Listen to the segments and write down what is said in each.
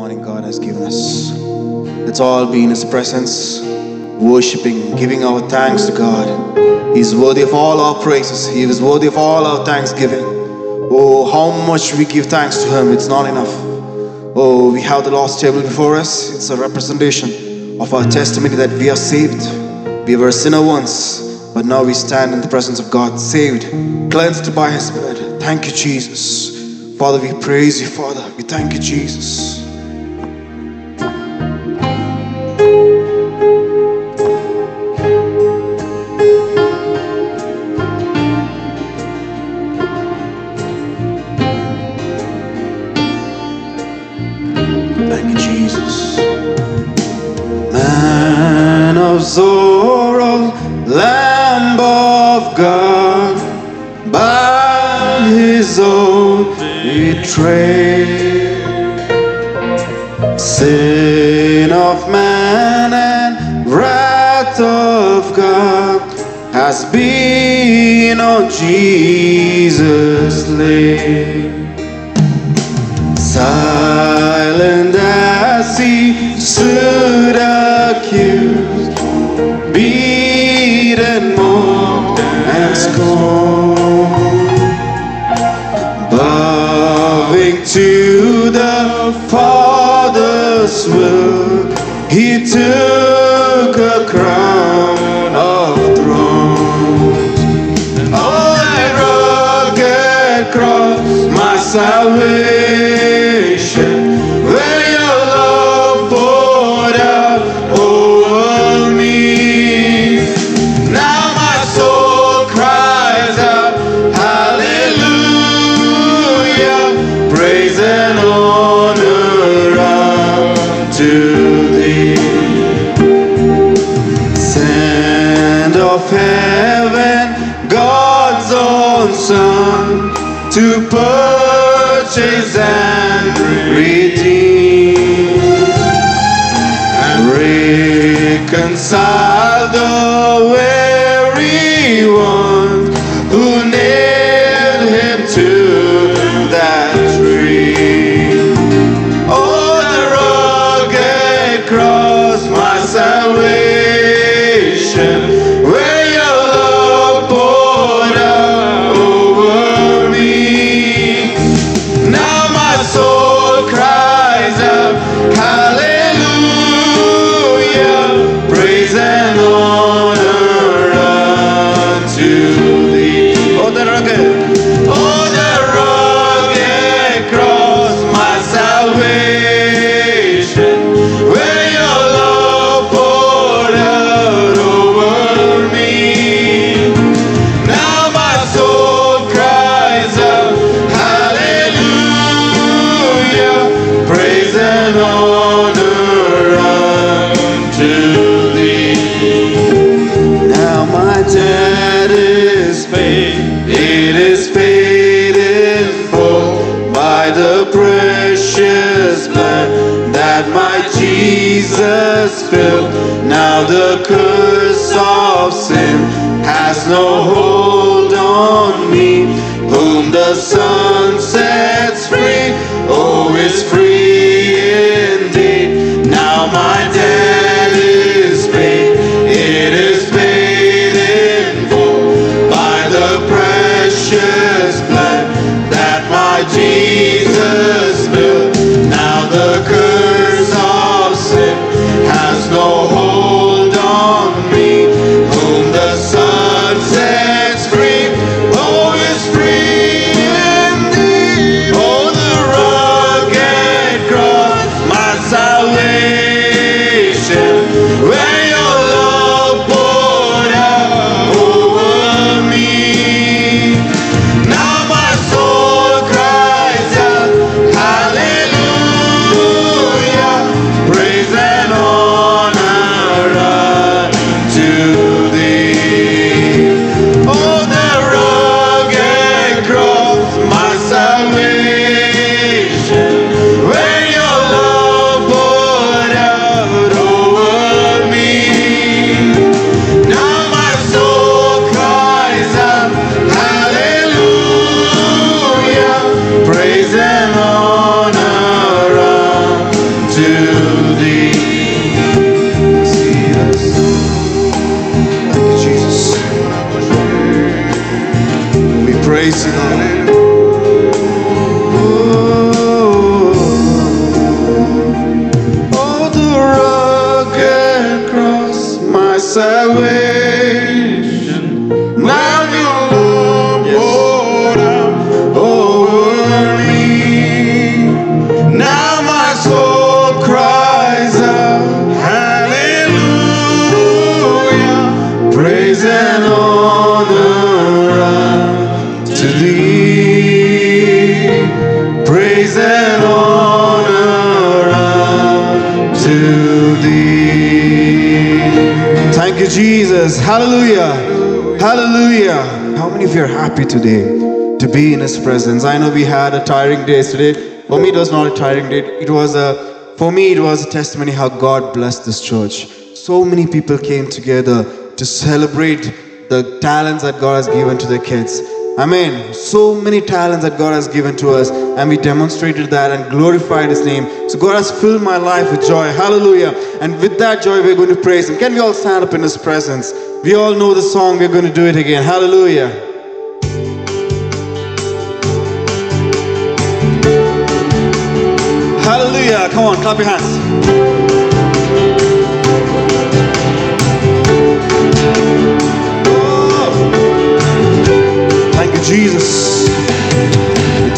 morning God has given us. Let's all be in His presence, worshiping, giving our thanks to God. He is worthy of all our praises. He is worthy of all our thanksgiving. Oh, how much we give thanks to Him, it's not enough. Oh, we have the Lord's table before us. It's a representation of our testimony that we are saved. We were a sinner once, but now we stand in the presence of God, saved, cleansed by His blood. Thank you, Jesus. Father, we praise you, Father. We thank you, Jesus. Thank you, Jesus. Man of sorrow, Lamb of God, by His own betrayed, sin of man and wrath of God has been on Jesus laid. Silent as He stood accused, beaten, mocked and scorned, bowing to the Father's will, He took a crown of thorns. Oh, that rugged cross, my salvation, where your love poured out over me. Now my soul cries out, hallelujah, praise and honor unto Thee. Send of heaven, God's own Son, to purchase and redeem and reconcile the weary ones who nailed Him to that tree. Oh, the rugged cross, my salvation, where your love poured out over me. Now my soul cries out, hallelujah, praise and honor unto Thee. Oh, the rugged cross, my salvation, where your love poured out over me. Now my soul cries out, hallelujah, praise and honor unto Thee. Now my debt is paid, it is paid in full by the precious blood that my Jesus filled. Now the curse of sin has no hold on me. Whom the Son sets free, oh, is free indeed. Now my debt is paid, it is paid in full by the precious blood that my Jesus built. Now the curse of sin has no hold on me. Whom the Son sets free, oh, is free indeed. to thee. See us. Thank you, Jesus. We praise you, Lord. Oh, the rugged cross, my salvation. Now your love poured out over me. Now my soul cries out, hallelujah. Praise and honor unto thee. Praise and honor unto thee. Thank you, Jesus. Hallelujah. Hallelujah. How many of you are happy today to be in His presence? I know we had a tiring day today. For me, it was not a tiring day. For me, it was a testimony how God blessed this church. So many people came together to celebrate the talents that God has given to the kids. Amen. So many talents that God has given to us, and we demonstrated that and glorified His name. So God has filled my life with joy. Hallelujah. And with that joy, we're going to praise Him. Can we all stand up in His presence? We all know the song. We're going to do it again. Hallelujah. Hallelujah. Come on, clap your hands. Thank you, Jesus.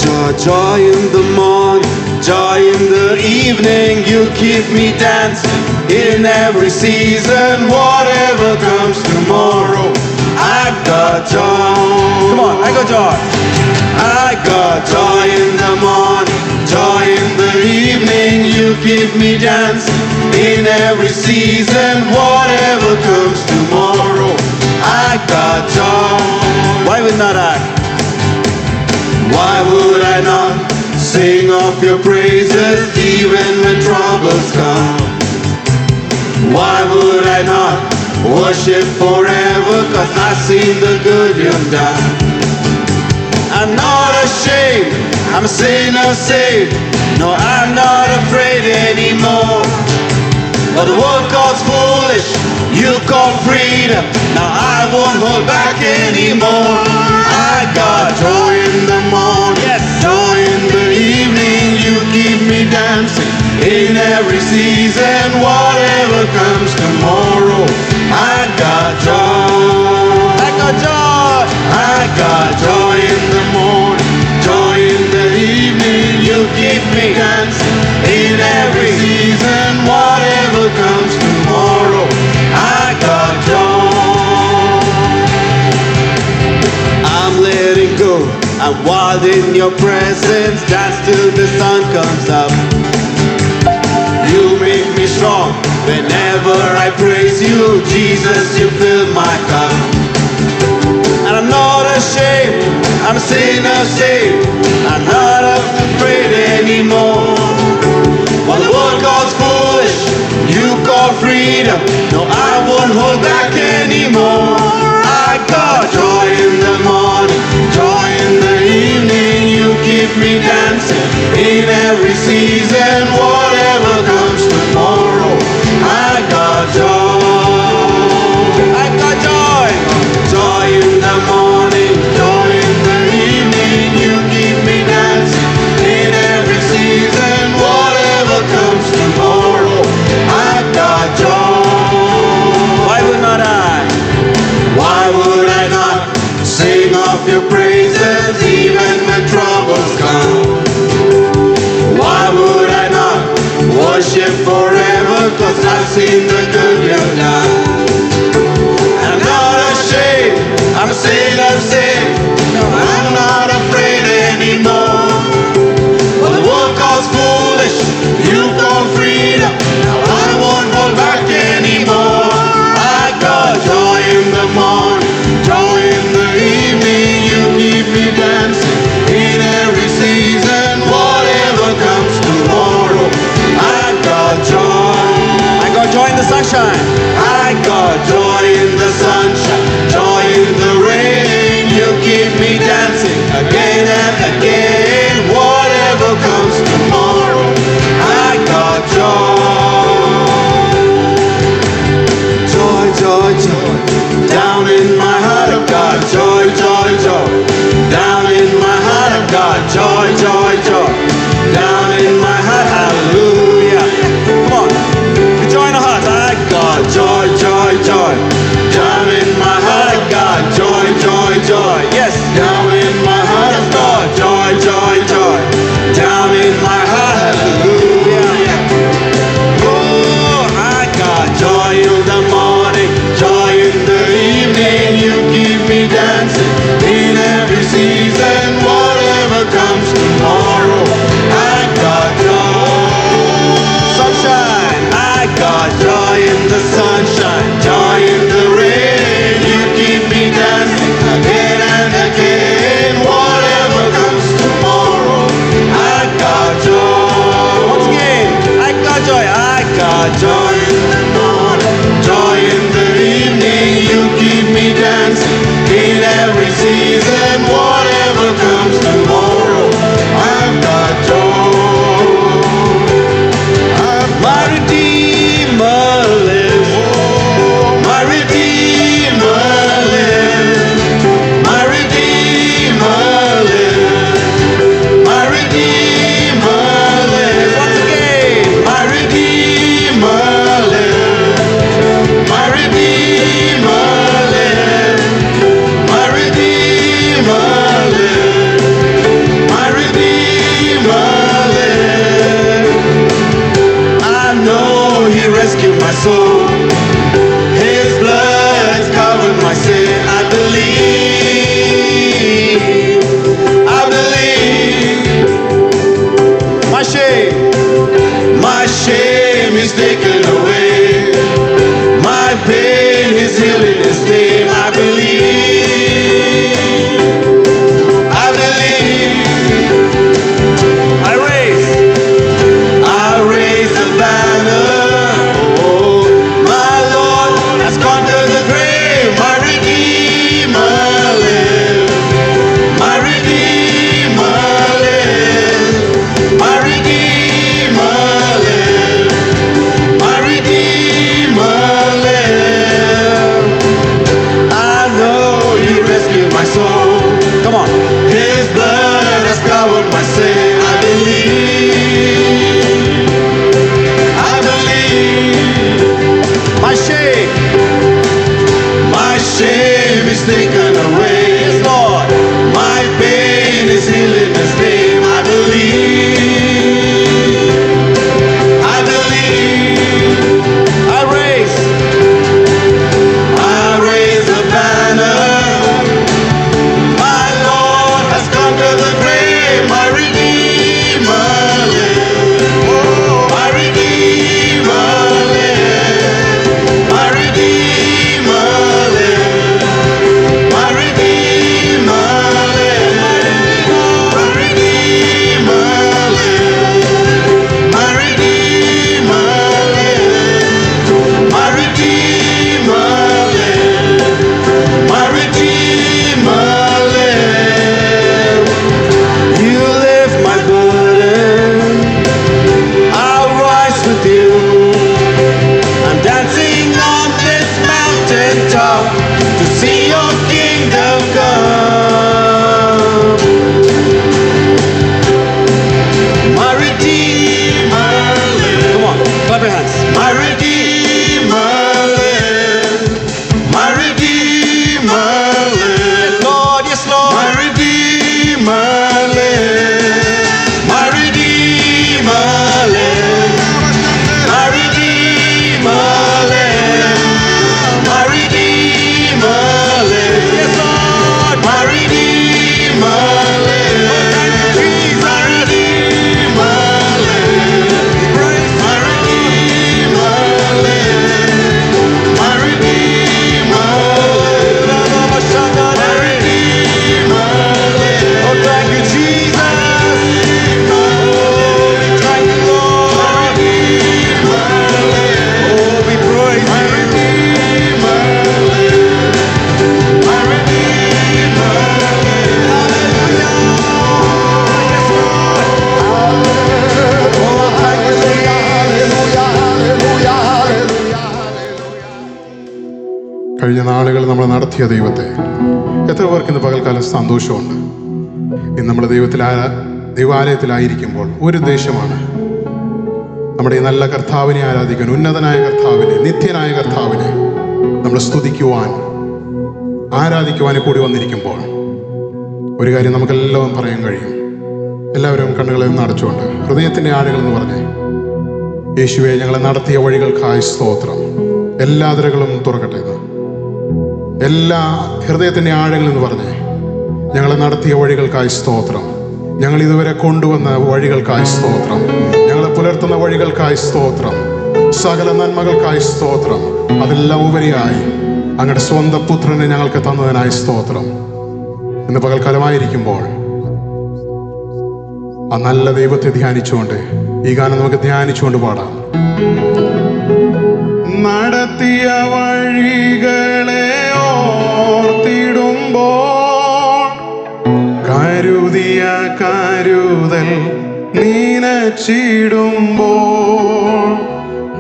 Joy, joy in the morning, joy in the evening. You keep me dancing in every season. Whatever comes tomorrow, I got joy. Come on, I got joy. I got joy in the morning, joy in the evening. You keep me dancing in every season. Whatever comes tomorrow, I got joy. Why would not I? Why would I not sing of your praises even when troubles come? Why would I not worship forever? 'Cause I've seen the good you've done. I'm not ashamed, I'm a sinner saved. No, I'm not afraid anymore. But the world calls foolish, you call freedom. Now I won't hold back anymore. I got joy in the morning, yes, joy in the evening. You keep me dancing in every season. Whatever comes tomorrow, I got joy. I got joy. I got joy in the morning, joy in the evening. You keep me dancing in every season. Whatever comes tomorrow, I got joy. I'm letting go, I'm wild in your presence. Dance till the sun comes up. You make me strong whenever I praise you. Jesus, you fill my cup. And I'm not ashamed, I'm a sinner saved. I'm not afraid anymore. While the world calls foolish, you call freedom. No, I won't hold back anymore. I got joy in the morning, joy in the evening. You keep me dancing in every season. Whatever comes tomorrow, I got joy. I got joy. Joy in the morning, joy in the evening. You keep me dancing in every season. Whatever comes tomorrow, I got joy. Why would not I? Why would I not sing of your praises even when troubles come? Why would I not worship forever? 'Cause I've seen the good you've done. I'm not ashamed, I'm a sinner saved. No, I'm not afraid anymore. Well, the world calls foolish, you call freedom. Now I won't hold back anymore. I got joy in the morning, joy in the evening. You keep me dancing in every season. Whatever comes tomorrow, I got joy. I got joy in the sun. shame is taken away. My pain is healed in His name. I believe. I believe. I raise the banner. Oh, my Lord has conquered the grave. My Redeemer lives. My Redeemer lives. My Redeemer lives. My Redeemer lives. I know He rescued my soul. Come on. His blood has covered my sin. I believe. I believe. My shame is taken away. Yes, Lord. My pain is healed in His name. I believe. I believe. I raise the banner. My Lord has conquered the grave. My Redeemer lives. Oh, my Redeemer lives. My Redeemer lives. My Redeemer lives. My Redeemer lives. My Redeemer lives. My Redeemer lives. My Redeemer lives. You lift my burden. I'll rise with you. I'm dancing on this mountain top to see your kingdom come. My Redeemer lives. Come on, clap your hands. My Redeemer lives. My Redeemer lives. Lord, yes, Lord. My Redeemer lives. My Redeemer lives. My Redeemer lives. My Redeemer lives. Yes, Lord. My Redeemer lives. My Redeemer lives. My Redeemer lives. My Redeemer lives. My Redeemer lives. Oh, thank you, Jesus. Oh, we thank you, Lord. My Redeemer lives. Oh, we praise you. My Redeemer lives. My Redeemer lives. Hallelujah. Yes, Lord. Oh, thank you, കഴിഞ്ഞ നാളുകൾ നമ്മൾ നടത്തിയ ദൈവത്തെ എത്ര പേർക്ക് ഇന്ന് പകൽക്കാലം സന്തോഷമുണ്ട്? ഇന്ന് നമ്മൾ ദൈവാലയത്തിലായിരിക്കുമ്പോൾ ഒരു ഉദ്ദേശമാണ്, നമ്മുടെ ഈ നല്ല കർത്താവിനെ ആരാധിക്കാൻ, ഉന്നതനായ കർത്താവിനെ, നിത്യനായ കർത്താവിനെ നമ്മൾ സ്തുതിക്കുവാൻ, ആരാധിക്കുവാൻ കൂടി വന്നിരിക്കുമ്പോൾ ഒരു കാര്യം നമുക്കെല്ലാം പറയാൻ കഴിയും. എല്ലാവരും കണ്ണുകളെ ഒന്ന് അടച്ചുകൊണ്ട് ഹൃദയത്തിൻ്റെ ആഴകൾ എന്ന് പറഞ്ഞേ, യേശുവെ ഞങ്ങളെ നടത്തിയ വഴികൾക്കായി സ്തോത്രം. എല്ലാ ദരകളും തുറക്കട്ടെ എന്ന്. എല്ലാ ഹൃദയത്തിൻ്റെ ആഴങ്ങൾ എന്ന് പറഞ്ഞേ, ഞങ്ങളെ നടത്തിയ വഴികൾക്കായി സ്തോത്രം. ഞങ്ങൾ ഇതുവരെ കൊണ്ടുവന്ന വഴികൾക്കായി സ്തോത്രം. ഞങ്ങളെ പുലർത്തുന്ന വഴികൾക്കായി സ്തോത്രം. സകല നന്മകൾക്കായി സ്തോത്രം. അതെല്ലാം ഉപരിയായി അങ്ങയുടെ സ്വന്തം പുത്രനെ ഞങ്ങൾക്ക് തന്നതിനായി സ്തോത്രം. ഇന്ന് പകൽക്കാലമായിരിക്കുമ്പോൾ ആ നല്ല ദൈവത്തെ ധ്യാനിച്ചുകൊണ്ട് ഈ ഗാനം നമുക്ക് ധ്യാനിച്ചുകൊണ്ട് പാടാം. നടത്തിയ വഴികളെ ഓർത്തിടുമ്പോൾ കരുതിയ കരുതൽ നീനച്ചിടുമ്പോൾ,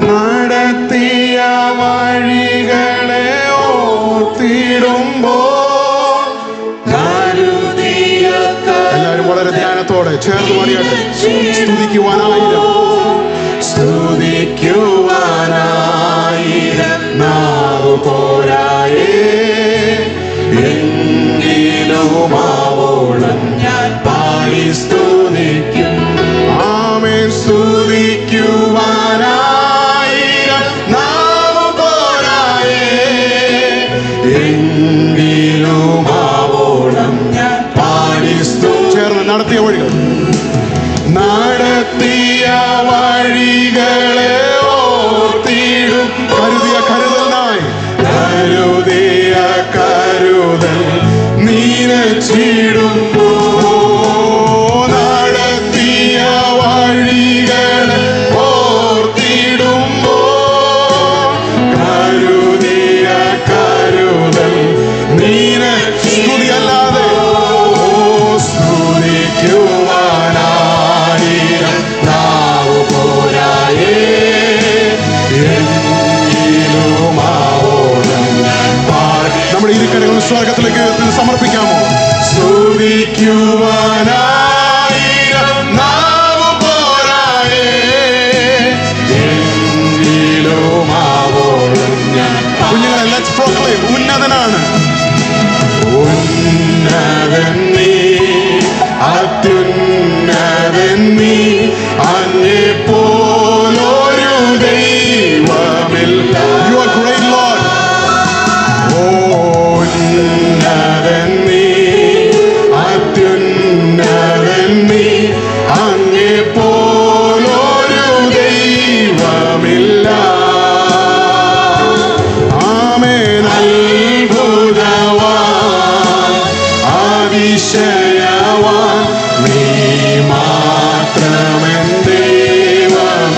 നടത്തിയ വഴികളെ ഓർത്തിടുമ്പോൾ എല്ലാവരും വളരെ ധ്യാനത്തോടെ ചേർന്ന് പാടിയാട്ടെ. സ്തുതിക്കുവാനായിരം നാവു പോരായേ, എങ്കിലും ആവോളം ഞാൻ പാടി സ്തുതിക്കും. ആമേൻ. സ്തുതിക്കുവാനായിരം വഴികളെ ഓർത്തിടും. കരുതിയ കരുതലിനായി കരുതിയ കരുതൽ നീനച്ചിടുമ്പോ നടത്തിയ വഴികളെ ഓർത്തിടുമ്പോ കരുതിയ കരുതൽ സ്തുതിയല്ലാതെ സ്തുതിക്കുവാനായിരം നാവു പോരായേ. നമ്മുടെ ഇരുക്കരങ്ങൾ സ്വർഗത്തിലേക്ക് സമർപ്പിക്കാമോ? സ്തുതിക്കുവാനായിരം നാവു പോരായേ. കുഞ്ഞുങ്ങളെ, let's proclaim. ഉന്നതനാണ്, ഉന്നതൻ നീ, അത്യുന്നതൻ നീ, അങ്ങേ പോലൊരു ദൈവമില്ല. You are great, Lord. ഉന്നതൻ നീ, അത്യുന്നതൻ നീ, അങ്ങേ പോലൊരു ദൈവമില്ല. ആമേൻ. അത്ഭുതവാൻ, അതിശയവാൻ, നീ മാത്രമെൻ ദൈവം.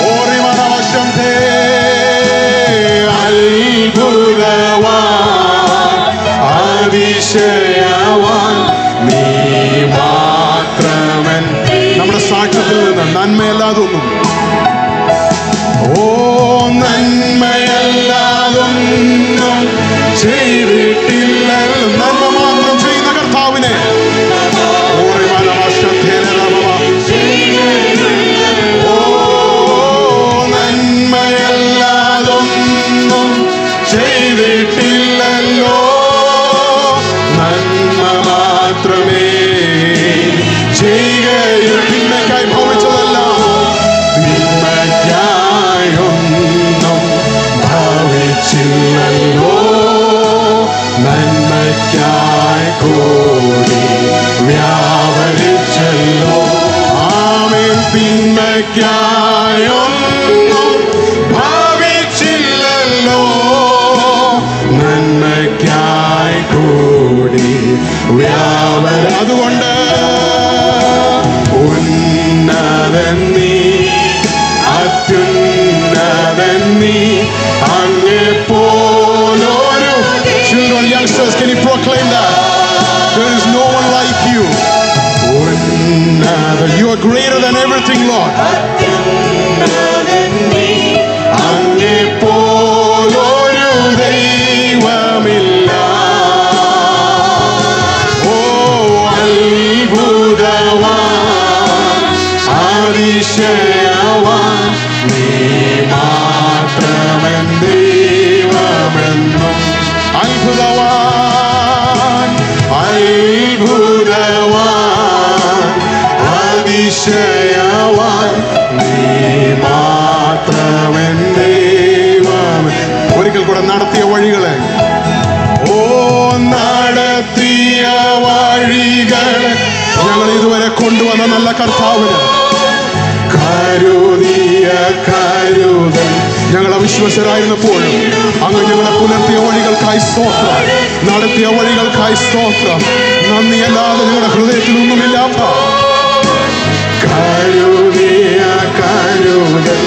ഓറിമനവശം തേ. അത്ഭുതവാൻ, അതിശയവാൻ, നീ മാത്രമെൻ. നമ്മുടെ സാക്ഷ്യത്തിൽ നിന്ന് നന്മയല്ലാതൊന്നും, ഓ നന്മയല്ലാതൊന്നും ചെയ്തിട്ടില്ലല്ലോ. നന്മ മാത്രം ചെയ്യുന്ന കർത്താവിനെ ഓ നന്മയല്ലാതൊന്നും ചെയ്തിട്ടില്ലല്ലോ. നന്മ മാത്രമേ ചെയ്യുകയും തിന്മയ്ക്കായി ഭവിച്ചതല്ല. തിന്മയ്ക്കായൊന്നും ഭവിച്ചില്ലല്ലോ. നന്മയ്ക്കായി കൂടി വ്യാപരിച്ചല്ലോ. ആമേൻ. തിന്മയ്ക്കായൊന്നും ഭാവിച്ചില്ലല്ലോ. നന്മയ്ക്കായി കൂടി വ്യാപര. അതുകൊണ്ട് ഉന്നതൻ നീ, അത്യുന്നതൻ നീ, അങ്ങേ പോലൊരു. Children, youngsters, can you proclaim that? There is no one like you. You are greater than everything, Lord. അങ്ങേ പോലൊരു ദൈവമില്ല. ഓ അത്ഭുതവാൻ, അതിശയവാൻ, നീ മാത്രമെൻ ദൈവമെന്നും. അത്ഭുതവാൻ, അത്ഭുതവാൻ, അതിശയവാൻ, നീ മാത്രമെൻ ദൈവം. ഒരിക്കൽ കൂടെ നടത്തിയ വഴികളെ, ഓ നടത്തിയ വഴികളെ ഞങ്ങൾ ഇതുവരെ കൊണ്ടുവന്ന നല്ല കർത്താവിന് കരുതിയ കരുതൽ. ഞങ്ങൾ അവിശ്വസരായിരുന്നപ്പോഴും അങ്ങ് ഞങ്ങളെ പുലർത്തിയ വഴികൾക്കായി സ്തോത്രം, നടത്തിയ വഴികൾക്കായി സ്തോത്രം. നന്ദിയല്ലാതെ ഞങ്ങളുടെ ഹൃദയത്തിൽ ഒന്നുമില്ലാത്ത കരുതിയ കരുതൽ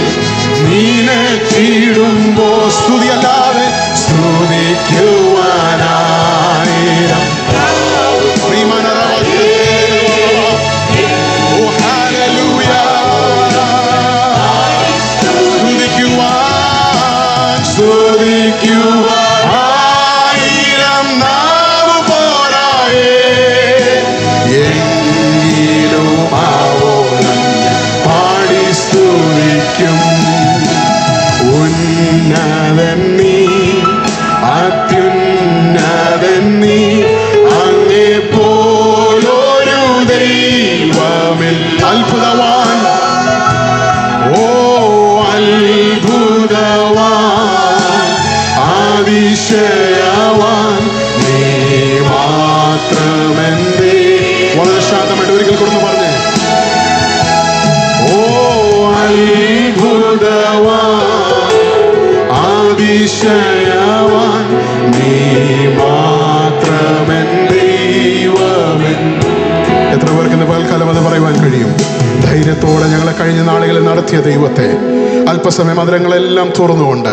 നീനച്ചിടുമ്പോ സ്തുതിയല്ലാതെ സ്തുതിക്കുവാനായിരം. ആയിരം നാവ് പോരായേ. എങ്കിലും ആവോളം പാടി സ്തുതിക്കും. ഉന്നതൻ നീ, അത്യുന്നതൻ നീ, അങ്ങേ പോലൊരു ദൈവമിൽ. അത്ഭുതവാൻ, ഓ അത്ഭുതവാൻ, അതിശയവാൻ നീ മാത്രമെൻ ദൈവമെൻ. എത്ര പേർക്ക് ഇന്ന് പകൽക്കാലം അത് പറയുവാൻ കഴിയും? ധൈര്യത്തോടെ ഞങ്ങളെ കഴിഞ്ഞ നാളുകളിൽ നടത്തിയ ദൈവത്തെ അല്പസമയം അതിരങ്ങളെല്ലാം തുറന്നുകൊണ്ട്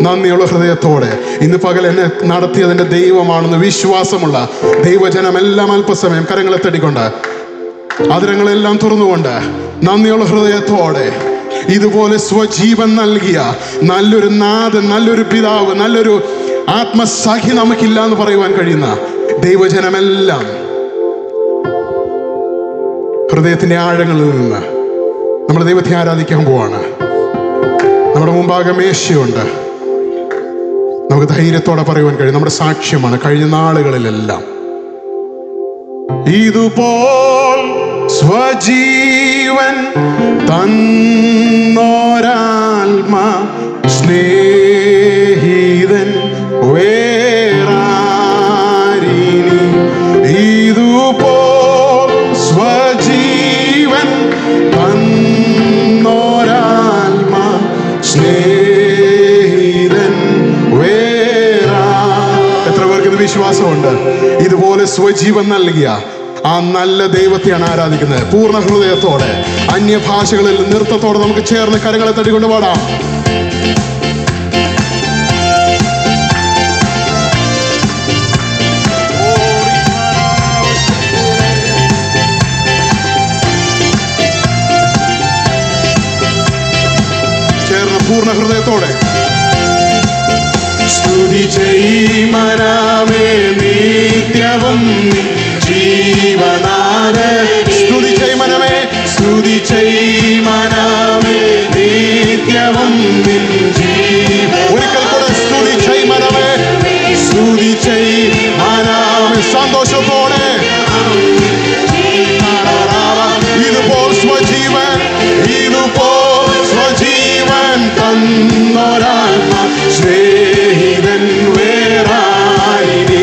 നന്ദിയുള്ള ഹൃദയത്തോടെ ഇന്ന് പകൽ എന്നെ നടത്തിയതിൻ്റെ ദൈവമാണെന്ന് വിശ്വാസമുള്ള ദൈവജനമെല്ലാം അല്പസമയം കരങ്ങളെ തട്ടിക്കൊണ്ട് അതിരങ്ങളെല്ലാം തുറന്നുകൊണ്ട് നന്ദിയുള്ള ഹൃദയത്തോടെ ഇതുപോലെ സ്വജീവൻ നൽകിയ നല്ലൊരു നാഥൻ, നല്ലൊരു പിതാവ്, നല്ലൊരു ആത്മസഖി നമുക്കില്ല എന്ന് പറയുവാൻ കഴിയുന്ന ദൈവജനമെല്ലാം ഹൃദയത്തിന്റെ ആഴങ്ങളിൽ നിന്ന് നമ്മുടെ ദൈവത്തെ ആരാധിക്കാൻ പോവാണ്. നമ്മുടെ മുമ്പാകെ മേശയുണ്ട്. നമുക്ക് ധൈര്യത്തോടെ പറയുവാൻ കഴിയും നമ്മുടെ സാക്ഷ്യമാണ് കഴിഞ്ഞ നാളുകളിലെല്ലാം ഇതുപോൽ സ്വജീവൻ തന്നോരാത്മ സ്നേഹിതൻ വേറാരിനി. ഇതുപോൽ സ്വജീവൻ തന്നോരാത്മ സ്നേഹിതൻ വേറാ. എത്ര പേർക്ക് ഇത് വിശ്വാസമുണ്ട്? ഇതുപോലെ സ്വജീവൻ നൽകിയ ആ നല്ല ദൈവത്തെയാണ് ആരാധിക്കുന്നത്. പൂർണ്ണ ഹൃദയത്തോടെ അന്യഭാഷകളിൽ നൃത്തത്തോടെ നമുക്ക് ചേർന്ന് കരങ്ങളെ തട്ടിക്കൊണ്ട് പാടാം. ചേർന്ന് പൂർണ്ണ ഹൃദയത്തോടെ സ്തുതി ചെയ്യുമനാമേ നിത്യവും ജീവനാഥൻ. സ്തുതി ചെയ്യുമനമേ, സ്തുതി ചെയ്യുമനാമേ നിത്യവും ഒരിക്കൽ കൂടെ സ്തുതി ചെയ്യുമനമേ, സ്തുതി ചെയ്യുമനാമേ സന്തോഷത്തോടെ. ഇതുപോൽ സ്വജീവൻ, ഇതുപോൽ സ്വജീവൻ തന്നൊരാത്മ സ്നേഹിതൻ വേറാരിനി.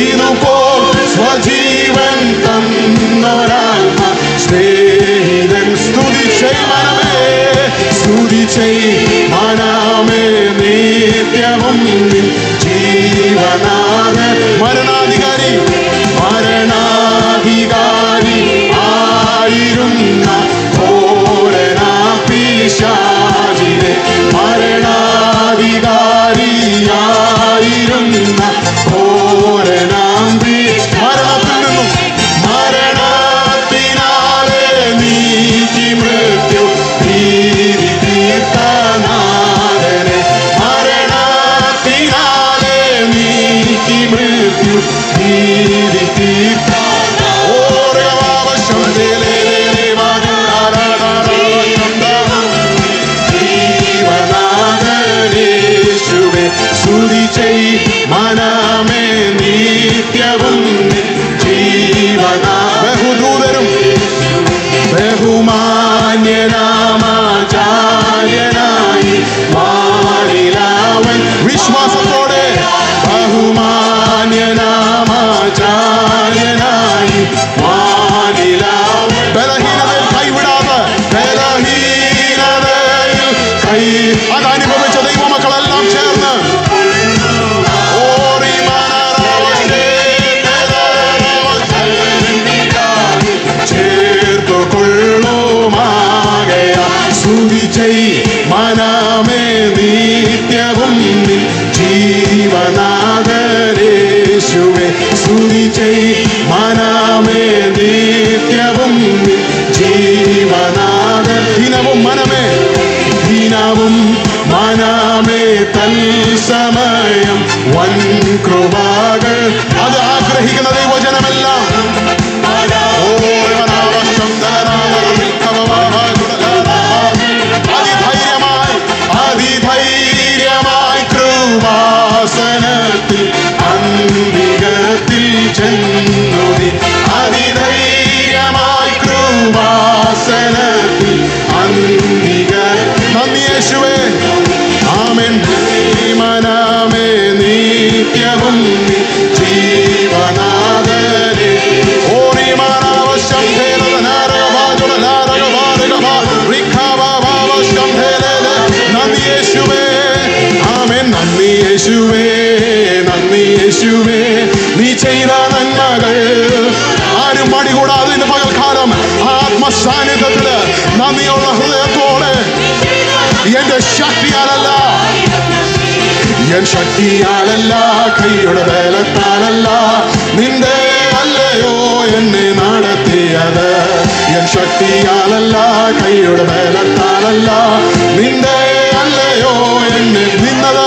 ഇതുപോൽ സ്വജീവൻ തന്നൊരാത്മ സ്നേഹിതൻ. സ്തുതി ചെയ്യുമനമേ, സ്തുതി ചെയ്യുമനാമേ നിത്യവും ജീവനാഥൻ. മരണാധികാരി, മരണാധികാരി ആയിരുന്ന ഘോരനാ പിശാചിനെ, മരണാധികാരിയായിരുന്ന ഘോരനാം മരണത്തിൽ നിന്നും മരണത്തിനാലെ നീക്കി മൃത്യു ഭീതി തീർത്തനാഥനെ. മരണത്തിനാലെ നീക്കി മൃത്യു ഭീതി തീർത്ത സ്തുതി ചെയ്യുമനാമേ നിത്യവും ജീവനാ. ബഹുദൂതരും ബഹുമാന്യനാമാചാര്യനായി വാണിലാവൻ. വിശ്വാസത്തോടെ ബഹുമാന്യനാമാചാര്യനായി വാണിലാവൻ. ബലഹീനതയിൽ കൈവിടാതെ, ബലഹീനതയിൽ അതനുഭവിച്ച ദൈവമക്കളെല്ലാം ചേർന്ന് സ്തുതി ചെയ്യുമനാമേ നിത്യവും ജീവനാഥനേശുവേ. സ്തുതി ചെയ്യുമനാമേ നിത്യവും ജീവനാഥൻ. ദിനവും മനമേ, ദിനവും മനമേ തൽസമയം വൻ കൃപകൾ അത് ആഗ്രഹിക്കുന്ന ദൈവജനമെല്ലാം അതിധൈര്യമായി കൃപാസനത്തിൽ അന്തികത്തിൽ ചെന്നുതി. അതിധൈര്യമായി കൃപാസനത്തിൽ അന്തിക. നന്ദി യേശുവേ, ആമേൻ. മനമേ നിത്യവും ജീവനാഥനെ യേശുവേ, നന്ദി യേശുവേ, നീ ചെയ്ത നന്മകൾ. ആരും മടികൂടാതെ ഇന്ന് പകൽക്കാലം ആത്മസാന്നിധ്യത്തില് നന്ദിയുള്ള ഹൃദയത്തോടെ, എന്റെ ശക്തിയാലല്ല, എൻ ശക്തിയാലല്ല, കൈയുടെ ബലത്താലല്ല, നിന്റെ അല്ലയോ എന്നെ നടത്തിയത്. എൻ ശക്തിയാലല്ല, കൈയുടെ ബലത്താലല്ല, നിന്റെ അല്ലയോ എന്നെ നിന്നത്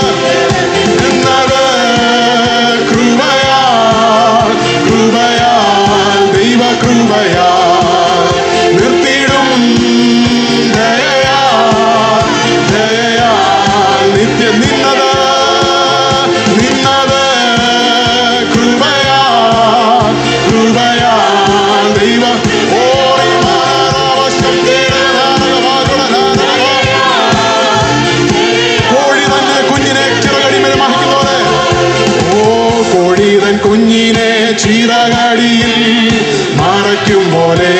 കൃപയാൽ, കൃപയാൽ, ദൈവ കൃപയാൽ നിർത്തിയിടും ദയയാൽ, ദയയാൽ നിത്യം നിന്നത് കൃപയാൽ, കൃപയാൽ ദൈവ കോഴി തന്നെ കുഞ്ഞിനെ ചിറകടിമേൽ മഹിക്കുന്നോടെ, കോഴി തൻ കുഞ്ഞിനെ ചിറകടിയിൽ മറയ്ക്കും പോലെ,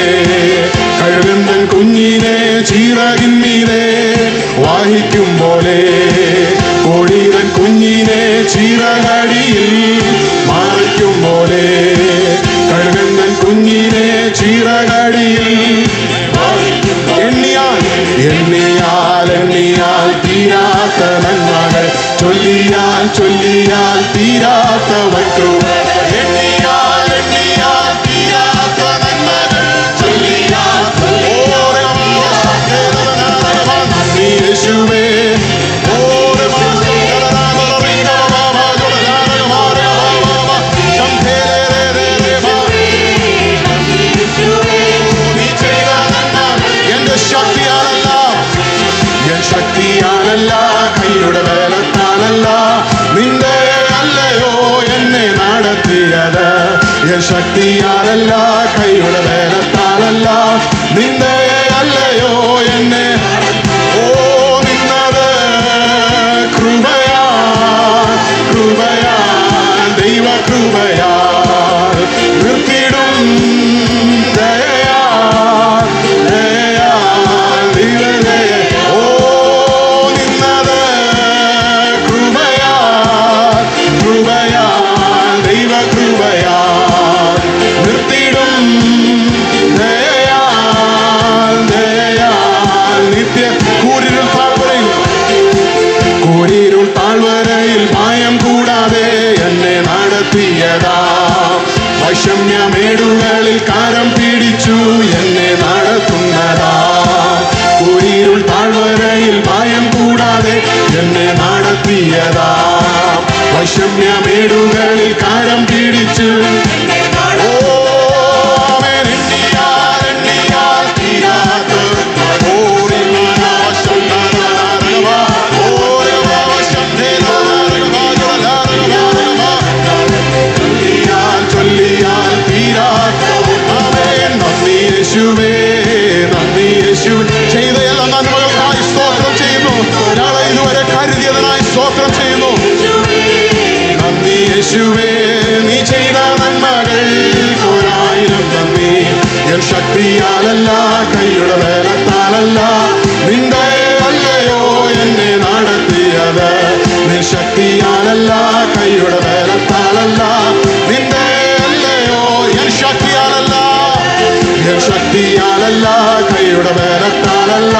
കഴുകൻ തൻ കുഞ്ഞിനെ ചിറകിന്മീതെ വഹിക്കും പോലെ, കോഴി തൻ കുഞ്ഞിനെ ചിറകടിയിൽ മറയ്ക്കും പോലെ, കഴുകൻ തൻ കുഞ്ഞിനെ ചിറകടിയിൽ എണ്ണിയാൽ, എണ്ണിയാൽ, എണ്ണിയാൽ തീരാത്ത നന്മകൾ, ചൊല്ലിയാൽ, ചൊല്ലിയാൽ തീരാത്ത വട്ടുകൾ, എണ്ണിയാൽ, എണ്ണിയാൽ തീരാത്ത നന്മകൾ, ചൊല്ലിയാൽ, നന്ദി യേശുവേ, ശക്തിയാലല്ല, എൻ ശക്തിയാലല്ല, കൈയുടെ ബലത്താലല്ല, നിന്റെ അല്ലയോ എന്നെ നടത്തിയത്. എൻ ശക്തിയാലല്ല, കൈയുടെ ബലത്താലല്ല, നിന്റെ അല്ലയോ എന്നെ നിന്നത് കൃപയാൽ, കൃപയാൽ, ദൈവ കൃപയാൽ നിർത്തിയിടും ദയയാൽ, ദയയാൽ ദൈവ ദയ നിന്നത് കൃപയാൽ, കൃപയാൽ, ദൈവ കൃപയാൽ നിർത്തിയിടും ദയയാൽ, ദയയാൽ നിത്യ കൂരിരുൾ താഴ്വരയിൽ, കൂരിരുൾ താഴ്വരയിൽ ഭയം കൂടാതെ എന്നെ നടത്തിയതാ. വൈഷമ്യമേടുകളിൽ കാരം പിടിച്ചു എന്നെ നടത്തുന്നതാ. കൂരിരുൾ താഴ്വരയിൽ ഭയം കൂടാതെ എന്നെ നടത്തിയതാ. വൈഷമ്യമേടുകളിൽ കാരം പിടിച്ചു യേശുവേ, നന്ദി യേശുവേ, ചെയ്ത എല്ലാ നന്മകൾക്കായി സ്തോത്രം ചെയ്യുന്നു. ഞങ്ങളെ ഇതുവരെ കരുതിയതിനായി സ്തോത്രം ചെയ്യുന്നു. നന്ദി യേശുവേ, നീ ചെയ്ത നന്മകൾക്കൊരായിരം നന്ദി. എൻ ശക്തിയാലല്ല, കൈയുടെ ബലത്താലല്ല, നിന്റെ അല്ലയോ എന്നെ നടത്തിയത്. നിൻ ശക്തിയാലല്ല, കൈയുടെ ബലത്താലല്ല, നിന്റെ അല്ലയോ എൻ ശക്തിയാലല്ല, എൻ ശക്തിയാലല്ല, കൈയുടെ ബലത്താലല്ല,